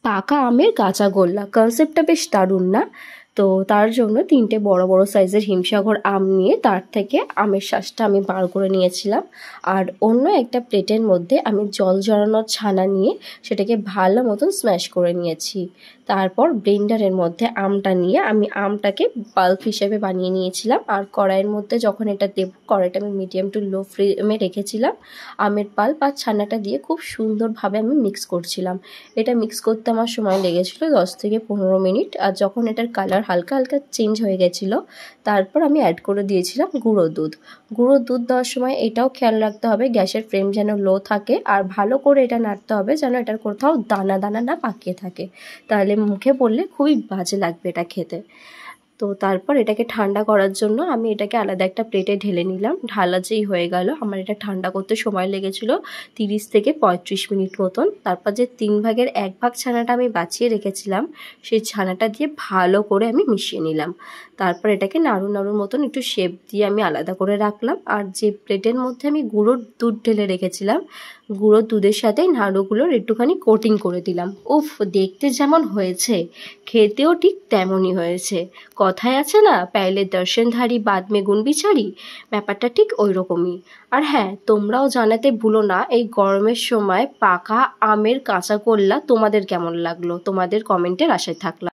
পাকা আমের কাঁচা গোল্লা, কনসেপ্টটা বেশ দারুণ না? তো তার জন্য 3টে বড় বড় সাইজের হিমসাগর আম নিয়ে তার থেকে আমের শাঁসটা আমি বার করে নিয়েছিলাম। আর অন্য একটা প্লেটের মধ্যে আমি জল জড়ানোর ছানা নিয়ে সেটাকে ভালো মতন স্ম্যাশ করে নিয়েছি। তারপর ব্লেন্ডারের মধ্যে আমটা নিয়ে আমি আমটাকে পাল্প হিসেবে বানিয়ে নিয়েছিলাম। আর কড়াইয়ের মধ্যে যখন এটা দেব, কড়াইটা আমি মিডিয়াম টু লো ফ্লেমে রেখেছিলাম। আমের পাল্প আর ছানাটা দিয়ে খুব সুন্দরভাবে আমি মিক্স করছিলাম। এটা মিক্স করতে আমার সময় লেগেছিল 10 থেকে 15 মিনিট। আর যখন এটার কালার হালকা হালকা চেঞ্জ হয়ে গেছিলো, তারপর আমি অ্যাড করে দিয়েছিলাম গুঁড়ো দুধ। গুঁড়ো দুধ দেওয়ার সময় এটাও খেয়াল রাখতে হবে গ্যাসের ফ্লেম যেন লো থাকে, আর ভালো করে এটা নাড়তে হবে যেন এটার কোথাও দানা দানা না পাকিয়ে থাকে, তাহলে মুখে পড়লে খুবই বাজে লাগবে এটা খেতে। তো তারপর এটাকে ঠান্ডা করার জন্য আমি এটাকে আলাদা একটা প্লেটে ঢেলে নিলাম। ঢালা যেই হয়ে গেল, আমার এটা ঠান্ডা করতে সময় লেগেছিল 30 থেকে 35 মিনিট মতন। তারপর যে 3 ভাগের 1 ভাগ ছানাটা আমি বাঁচিয়ে রেখেছিলাম, সেই ছানাটা দিয়ে ভালো করে আমি মিশিয়ে নিলাম। তারপর এটাকে নাড়ু নাড়ুর মতন একটু শেপ দিয়ে আমি আলাদা করে রাখলাম। আর যে প্লেটের মধ্যে আমি গুঁড়োর দুধ ঢেলে রেখেছিলাম, গুঁড়োর দুধের সাথে নাড়ুগুলোর একটুখানি কোটিং করে দিলাম। উফ, দেখতে যেমন হয়েছে খেতেও ঠিক তেমনই হয়েছে। কথায় আছে না, পেলে দর্শনধারী বাদ মে গুণ বিচারি, ব্যাপারটা ঠিক ওই রকমই। আর হ্যাঁ, তোমরাও জানাতে ভুলো না এই গরমের সময় পাকা আমের কাঁচা গোল্লা তোমাদের কেমন লাগলো, তোমাদের কমেন্টের আশায় থাকলাম।